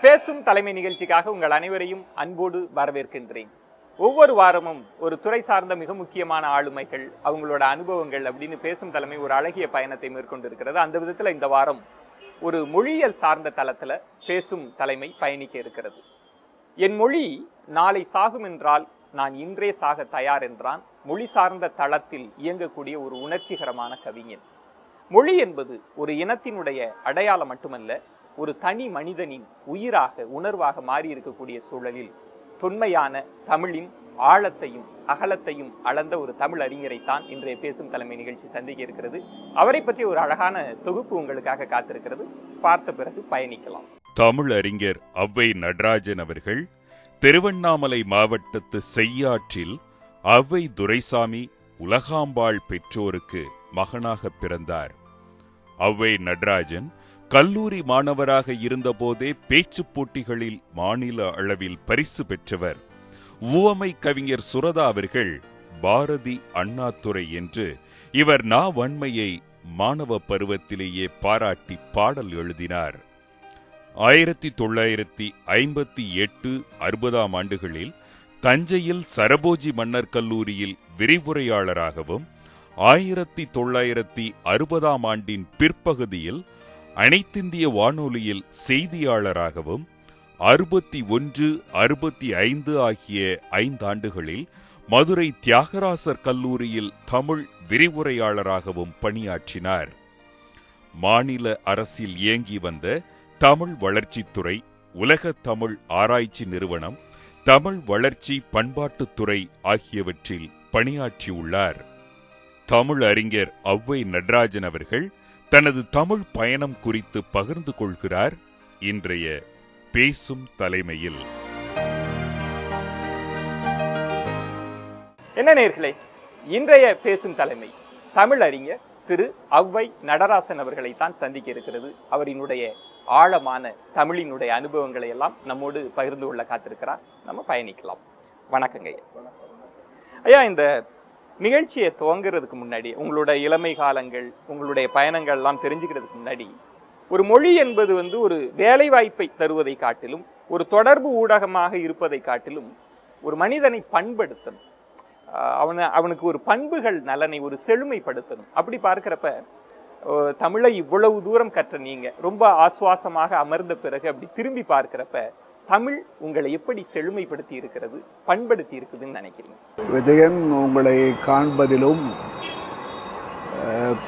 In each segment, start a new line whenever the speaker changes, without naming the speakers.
பேசும் தலைமை நிகழ்ச்சிக்காக உங்கள் அனைவரையும் அன்போடு வரவேற்கின்றேன். ஒவ்வொரு வாரமும் ஒரு துறை சார்ந்த மிக முக்கியமான ஆளுமைகள், அவங்களோட அனுபவங்கள் அப்படின்னு பேசும் தலைமை ஒரு அழகிய பயணத்தை மேற்கொண்டிருக்கிறது. அந்த விதத்தில் இந்த வாரம் ஒரு மொழியியல் சார்ந்த தளத்தில் பேசும் தலைமை பயணிக்க இருக்கிறது. என் மொழி நாளை சாகும் என்றால் நான் இன்றே சாக தயார் என்றான் மொழி சார்ந்த தளத்தில் இயங்கக்கூடிய ஒரு உணர்ச்சிகரமான கவிஞன். மொழி என்பது ஒரு இனத்தினுடைய அடையாளம் மட்டுமல்ல, ஒரு தனி மனிதனின் உயிராக உணர்வாக மாறி இருக்கக்கூடிய சூழலில் தொன்மையான தமிழின் ஆழத்தையும் அகலத்தையும் அளந்த ஒரு தமிழ் அறிஞரைத்தான் இன்றைய பேசும் தலைமை நிகழ்ச்சி சந்திக்க இருக்கிறது. அவரை பற்றி ஒரு அழகான தொகுப்பு உங்களுக்காக காத்திருக்கிறது. பார்த்த பிறகு பயணிக்கலாம்.
தமிழ் அறிஞர் ஔவை நடராஜன் அவர்கள் திருவண்ணாமலை மாவட்டத்து செய்யாற்றில் ஔவை துரைசாமி உலகாம்பாள் பெற்றோருக்கு மகனாக பிறந்தார். ஔவை நடராஜன் கல்லூரி மாணவராக இருந்தபோதே பேச்சுப் போட்டிகளில் மாநில அளவில் பரிசு பெற்றவர். உவமை கவிஞர் சுரதா அவர்கள் பாரதி அண்ணாதுரை என்று இவர் வன்மையை மாணவ பருவத்திலேயே பாராட்டி பாடல் எழுதினார். 1958-60 ஆண்டுகளில் தஞ்சையில் சரபோஜி மன்னர் கல்லூரியில் விரிவுரையாளராகவும் 1960 ஆண்டின் பிற்பகுதியில் அனைத்திந்திய வானொலியில் செய்தியாளராகவும் 61-65 ஆகிய 5 ஆண்டுகளில் மதுரை தியாகராசர் கல்லூரியில் தமிழ் விரிவுரையாளராகவும் பணியாற்றினார். மாநில அரசில் இயங்கி வந்த தமிழ் வளர்ச்சித்துறை, உலக தமிழ் ஆராய்ச்சி நிறுவனம், தமிழ் வளர்ச்சி பண்பாட்டுத்துறை ஆகியவற்றில் பணியாற்றியுள்ளார். தமிழ் அறிஞர் ஔவை நடராஜன் அவர்கள் தனது தமிழ் பயணம் குறித்து பகிர்ந்து கொள்கிறார் இன்றைய பேசும் தலைமையில்.
என்ன நேயர்களே, இன்றைய பேசும் தலைமை தமிழ் அறிஞர் திரு ஔவை நடராசன் அவர்களை தான் சந்திக்க இருக்கிறது. அவரினுடைய ஆழமான தமிழினுடைய அனுபவங்களை எல்லாம் நம்மோடு பகிர்ந்து கொள்ள காத்திருக்கிறார். நம்ம பயணிக்கலாம். வணக்கங்க ஐயா. இந்த நிகழ்ச்சியை துவங்குறதுக்கு முன்னாடி உங்களோட இளமை காலங்கள், உங்களுடைய பயணங்கள் எல்லாம் தெரிஞ்சுக்கிறதுக்கு முன்னாடி, ஒரு மொழி என்பது ஒரு வேலை வாய்ப்பை தருவதை காட்டிலும், ஒரு தொடர்பு ஊடகமாக இருப்பதை காட்டிலும், ஒரு மனிதனை பண்படுத்தணும், அவனுக்கு ஒரு பண்புகள் நலனை ஒரு செழுமைப்படுத்தணும். அப்படி பார்க்கிறப்ப தமிழை இவ்வளவு தூரம் கற்ற நீங்க ரொம்ப ஆசுவாசமாக அமர்ந்த பிறகு அப்படி திரும்பி பார்க்கிறப்ப தமிழ் உங்களை எப்படி செழுமைப்படுத்தி இருக்கிறது, பண்படுத்தி இருக்குதுன்னு நினைக்கிறீங்க?
விஜயன், உங்களை காண்பதிலும்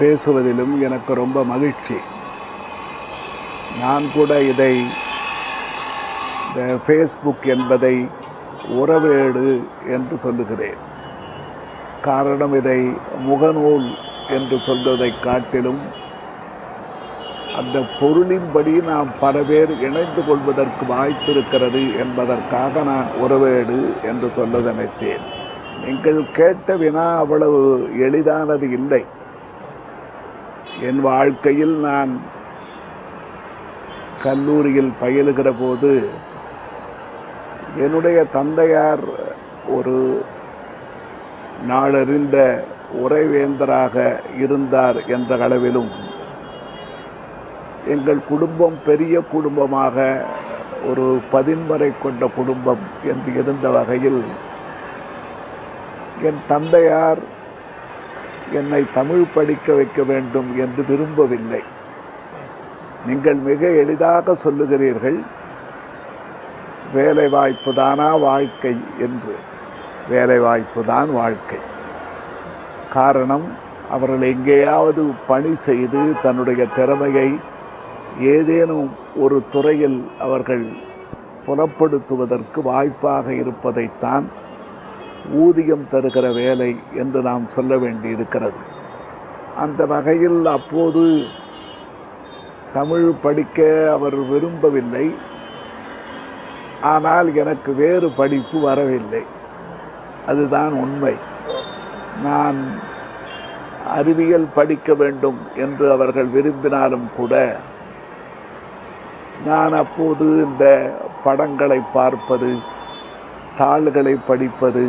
பேசுவதிலும் எனக்கு ரொம்ப மகிழ்ச்சி. நான் கூட இதை இந்த ஃபேஸ்புக் என்பதை உறவேடு என்று சொல்லுகிறேன். காரணம், இதை முகநூல் என்று சொல்வதை காட்டிலும் அந்த பொருளின்படி நாம் பல பேர் இணைந்து கொள்வதற்கு வாய்ப்பு இருக்கிறது என்பதற்காக நான் உறவேடு என்று சொல்ல நினைத்தேன். நீங்கள் கேட்ட வினா அவ்வளவு எளிதானது இல்லை. என் வாழ்க்கையில் நான் கல்லூரியில் பயிலுகிற போது என்னுடைய தந்தையார் ஒரு நாளறிந்த உரைவேந்தராக இருந்தார் என்ற அளவிலும், எங்கள் குடும்பம் பெரிய குடும்பமாக ஒரு 10 கொண்ட குடும்பம் என்று இருந்த வகையில் என் தந்தையார் என்னை தமிழ் படிக்க வைக்க வேண்டும் என்று விரும்பவில்லை. நீங்கள் மிக எளிதாக சொல்லுகிறீர்கள், வேலைவாய்ப்பு தானா வாழ்க்கை என்று. வேலைவாய்ப்பு தான் வாழ்க்கை. காரணம், அவர்கள் எங்கேயாவது பணி செய்து தன்னுடைய திறமையை ஏதேனும் ஒரு துறையில் அவர்கள் புலப்படுத்துவதற்கு வாய்ப்பாக இருப்பதைத்தான் ஊதியம் தருகிற வேலை என்று நாம் சொல்ல வேண்டியிருக்கிறது. அந்த வகையில் அப்போது தமிழ் படிக்க அவர் விரும்பவில்லை. ஆனால் எனக்கு வேறு படிப்பு வரவில்லை. அதுதான் உண்மை. நான் அறிவியல் படிக்க வேண்டும் என்று அவர்கள் விரும்பினாலும் கூட நான் அப்போது இந்த படங்களை பார்ப்பது, தாள்களை படிப்பது,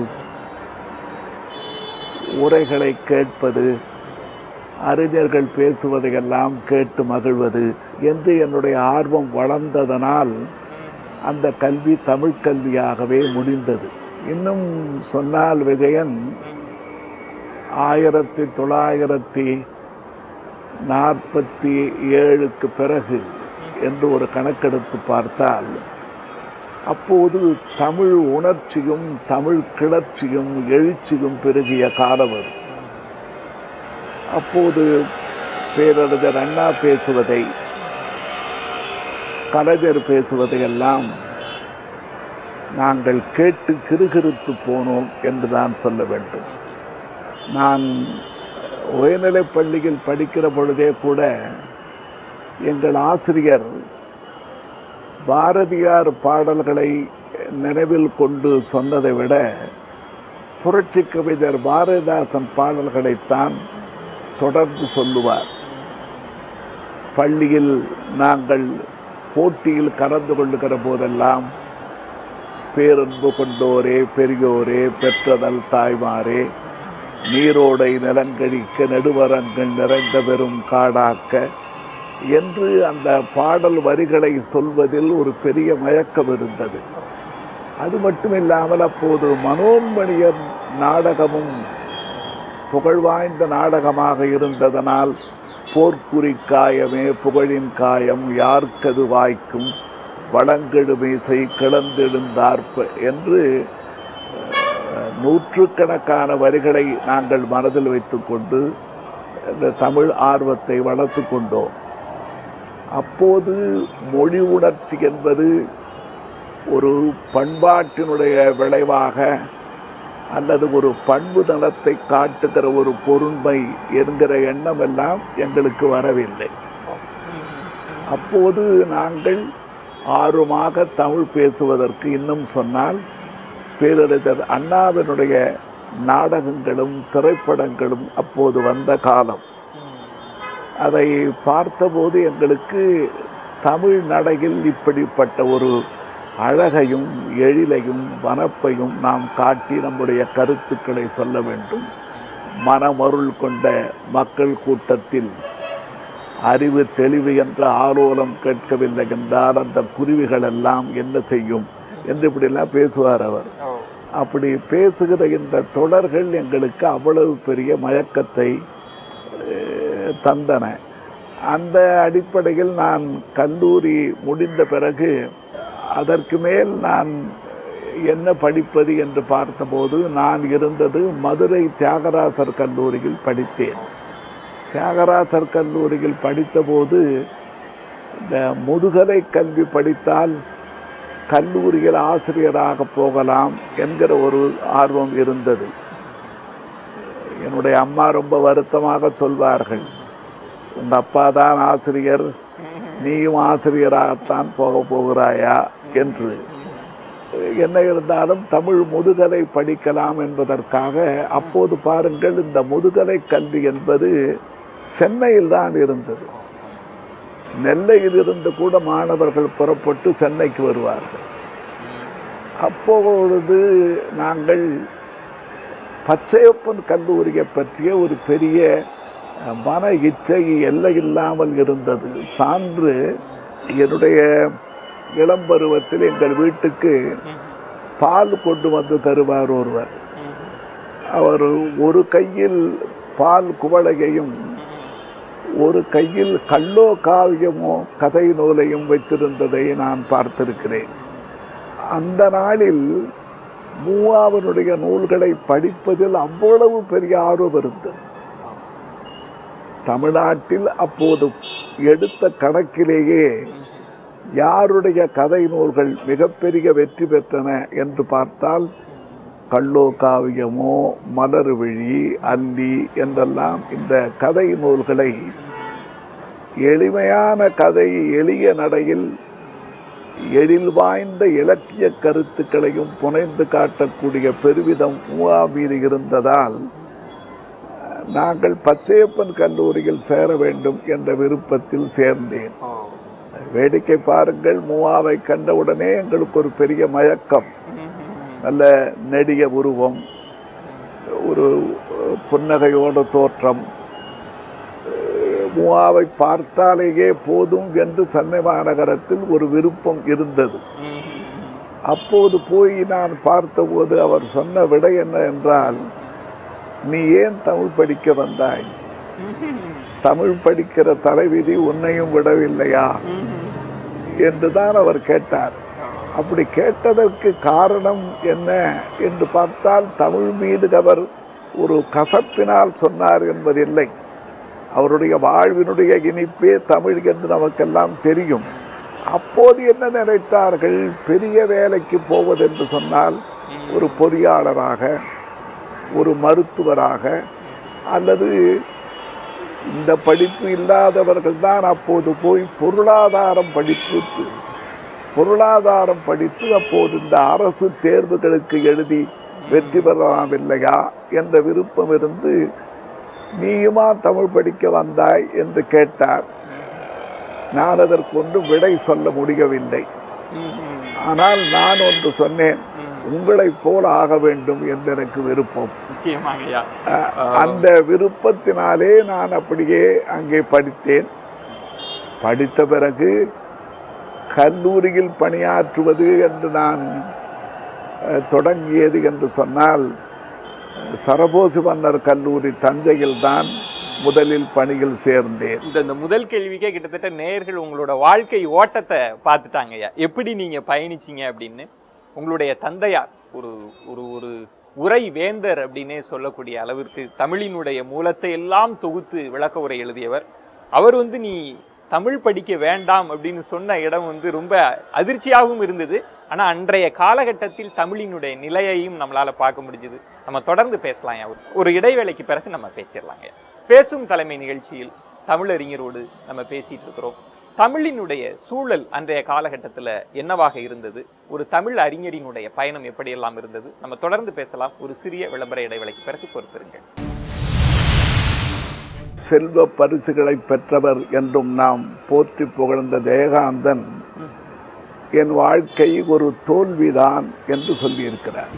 உரைகளை கேட்பது, அறிஞர்கள் பேசுவதையெல்லாம் கேட்டு மகிழ்வது என்று என்னுடைய ஆர்வம் வளர்ந்ததனால் அந்த கல்வி தமிழ் கல்வியாகவே முடிந்தது. இன்னும் சொன்னால் விஜயன் 1947க்கு பிறகு என்று ஒரு கணக்கெடுத்து பார்த்தால் அப்போது தமிழ் உணர்ச்சியும் தமிழ் கிளர்ச்சியும் எழுச்சியும் பெருகிய காலம் அது. அப்போது பேரறிஞர் அண்ணா பேசுவதை, கலைஞர் பேசுவதையெல்லாம் நாங்கள் கேட்டு கிறுகிறுத்து போனோம் என்று தான் சொல்ல வேண்டும். நான் உயர்நிலைப் பள்ளியில் படிக்கிற பொழுதே கூட எங்கள் ஆசிரியர் பாரதியார் பாடல்களை நினைவில் கொண்டு சொன்னதை விட புரட்சி கவிஞர் பாரதிதாசன் பாடல்களைத்தான் தொடர்ந்து சொல்லுவார். பள்ளியில் நாங்கள் போட்டியில் கலந்து கொள்ளுகிற போதெல்லாம் பேரன்பு கொண்டோரே பெரியோரே பெற்றதல் தாய்மாரே நீரோடை நிலங்கழிக்க நெடுவரங்கள் நிறைந்த பெரும் காடாக்க என்று அந்த பாடல் வரிகளை சொல்வதில் ஒரு பெரிய மயக்கம் இருந்தது. அது மட்டுமில்லாமல் அப்போது மனோன்மணியம் நாடகமும் புகழ்வாய்ந்த நாடகமாக இருந்ததனால் போர்க்குறி காயமே புகழின் காயம் யார்க்கது வாய்க்கும் வளங்கெடு மீசை கிளந்தெழுந்தார்ப்ப என்று நூற்றுக்கணக்கான வரிகளை நாங்கள் மனதில் வைத்துக்கொண்டு இந்த தமிழ் ஆர்வத்தை வளர்த்து கொண்டோம். அப்போது மொழி உணர்ச்சி என்பது ஒரு பண்பாட்டினுடைய விளைவாக அல்லது ஒரு பண்பு நலத்தை காட்டுகிற ஒரு பொருண்மை என்கிற எண்ணம் எல்லாம் எங்களுக்கு வரவில்லை. அப்போது நாங்கள் ஆர்வமாக தமிழ் பேசுவதற்கு, இன்னும் சொன்னால் பேரறிஞர் அண்ணாவினுடைய நாடகங்களும் திரைப்படங்களும் அப்போது வந்த காலம். அதை பார்த்தபோது எங்களுக்கு தமிழ் நடையில் இப்படிப்பட்ட ஒரு அழகையும் எழிலையும் வனப்பையும் நாம் காட்டி நம்முடைய கருத்துக்களை சொல்ல வேண்டும். மனமருள் கொண்ட மக்கள் கூட்டத்தில் அறிவு தெளிவு என்ற ஆலோலம் கேட்கவில்லை என்றால் அந்த குருவிகள் எல்லாம் என்ன செய்யும் என்று இப்படிலாம் பேசுவார் அவர். அப்படி பேசுகிற இந்த தொடர்கள் எங்களுக்கு அவ்வளவு பெரிய மயக்கத்தை தந்தன. அந்த அடிப்படையில் நான் கல்லூரி முடிந்த பிறகு அதற்கு மேல் நான் என்ன படிப்பது என்று பார்த்தபோது நான் இருந்தது மதுரை தியாகராசர் கல்லூரியில் படித்தேன். தியாகராசர் கல்லூரியில் படித்தபோது இந்த முதுகலை கல்வி படித்தால் கல்லூரியில் ஆசிரியராக போகலாம் என்கிற ஒரு ஆர்வம் இருந்தது. என்னுடைய அம்மா ரொம்ப வருத்தமாக சொல்வார்கள், உங்கள் அப்பா தான் ஆசிரியர், நீயும் ஆசிரியராகத்தான் போகிறாயா என்று. என்ன இருந்தாலும் தமிழ் முதுகலை படிக்கலாம் என்பதற்காக அப்போது பாருங்கள், இந்த முதுகலை கல்வி என்பது சென்னையில் தான் இருந்தது. நெல்லையில் இருந்து கூட மாணவர்கள் புறப்பட்டு சென்னைக்கு வருவார்கள். அப்பொழுது நாங்கள் பச்சையப்பன் கல்லூரியை பற்றிய ஒரு பெரிய மன இச்சை எல்லையில்லாமல் இருந்தது. சான்று, என்னுடைய இளம் பருவத்தில் எங்கள் வீட்டுக்கு பால் கொண்டு வந்து தருவார் ஒருவர். அவர் ஒரு கையில் பால் குவளையையும் ஒரு கையில் கல்லோ காவியமோ கதை நூலையும் வைத்திருந்ததை நான் பார்த்திருக்கிறேன். அந்த நாளில் மூவாவனுடைய நூல்களை படிப்பதில் அவ்வளவு பெரிய ஆர்வம் இருந்தது. தமிழ்நாட்டில் அப்போது எடுத்த கணக்கிலேயே யாருடைய கதை நூல்கள் மிகப்பெரிய வெற்றி பெற்றன என்று பார்த்தால் கல்லோ காவியமோ மலர்விழி அல்லி என்றெல்லாம் இந்த கதை நூல்களை எளிமையான கதை எளிய நடையில் எழில் வாய்ந்த இலக்கிய கருத்துக்களையும் புனைந்து காட்டக்கூடிய பெருவிதம் மூவா மீது இருந்ததால் நாங்கள் பச்சையப்பன் கல்லூரியில் சேர வேண்டும் என்ற விருப்பத்தில் சேர்ந்தேன். வேடிக்கை பாருங்கள், மூவாவை கண்டவுடனே எங்களுக்கு ஒரு பெரிய மயக்கம். நல்ல நெடிய உருவம், ஒரு புன்னகையோட தோற்றம். மூவாவை பார்த்தாலேயே போதும் என்று சென்னை மாநகரத்தில் ஒரு விருப்பம் இருந்தது. அப்போது போய் நான் பார்த்தபோது அவர் சொன்ன விடை என்ன என்றால், நீ ஏன் தமிழ் படிக்க வந்தாய்? தமிழ் படிக்கிற தலைவிதி உன்னையும் விடவில்லையா என்றுதான் அவர் கேட்டார். அப்படி கேட்டதற்கு காரணம் என்ன என்று பார்த்தால், தமிழ் மீது அவர் ஒரு கசப்பினால் சொன்னார் என்பதில்லை. அவருடைய வாழ்வினுடைய இனிப்பே தமிழ் என்று நமக்கெல்லாம் தெரியும். அப்போது என்ன நினைத்தார்கள்? பெரிய வேலைக்கு போவதென்று சொன்னால் ஒரு பொறியாளராக, ஒரு மருத்துவராக, அல்லது இந்த படிப்பு இல்லாதவர்கள் தான் அப்போது போய் பொருளாதாரம் படித்து அப்போது இந்த அரசு தேர்வுகளுக்கு எழுதி வெற்றி பெறலாம் இல்லையா என்ற விருப்பம் இருந்து, நீயுமா தமிழ் படிக்க வந்தாய் என்று கேட்டார். நான் அதற்கு ஒன்றும் விடை சொல்ல முடியவில்லை. ஆனால் நான் ஒன்று சொன்னேன், உங்களைப் போல ஆக வேண்டும் என்று எனக்கு விருப்பம். அந்த விருப்பத்தினாலே நான் அப்படியே அங்கே படித்தேன். படித்த பிறகு கல்லூரியில் பணியாற்றுவது என்று நான் தொடங்கியது என்று சொன்னால், சரபோசி மன்னர் கல்லூரி தஞ்சையில் தான் முதலில் பணியில் சேர்ந்தேன்.
இந்த முதல் கேள்விக்கே கிட்டத்தட்ட நேயர்கள் உங்களோட வாழ்க்கை ஓட்டத்தை பார்த்துட்டாங்கய்யா, எப்படி நீங்க பயணிச்சீங்க அப்படின்னு. உங்களுடைய தந்தையார் ஒரு ஒரு ஒரு உரை வேந்தர் அப்படின்னே சொல்லக்கூடிய அளவிற்கு தமிழினுடைய மூலத்தை எல்லாம் தொகுத்து விளக்க உரை எழுதியவர். அவர் நீ தமிழ் படிக்க வேண்டாம் அப்படின்னு சொன்ன இடம் ரொம்ப அதிர்ச்சியாகவும் இருந்தது. ஆனால் அன்றைய காலகட்டத்தில் தமிழினுடைய நிலையையும் நம்மளால பார்க்க முடிஞ்சது. நம்ம தொடர்ந்து பேசலாம். ஒரு இடைவேளைக்கு பிறகு நம்ம பேசிடலாங்க. பேசும் தலைமை நிகழ்ச்சியில் தமிழறிஞரோடு நம்ம பேசிட்டு இருக்கிறோம். தமிழினுடைய சூழல் அன்றைய காலகட்டத்தில் என்னவாக இருந்தது, ஒரு தமிழ் அறிஞரினுடைய பயணம் எப்படியெல்லாம் இருந்தது, நம்ம தொடர்ந்து பேசலாம். ஒரு சிறிய விளம்பர இடைவேளைக்கு பிறகு பொறுத்திருங்கள்.
செல்வ பரிசுகளை பெற்றவர் என்றும் நாம் போற்றி புகழ்ந்த ஜெயகாந்தன் என் வாழ்க்கை ஒரு தோல்விதான் என்று சொல்லியிருக்கிறார்.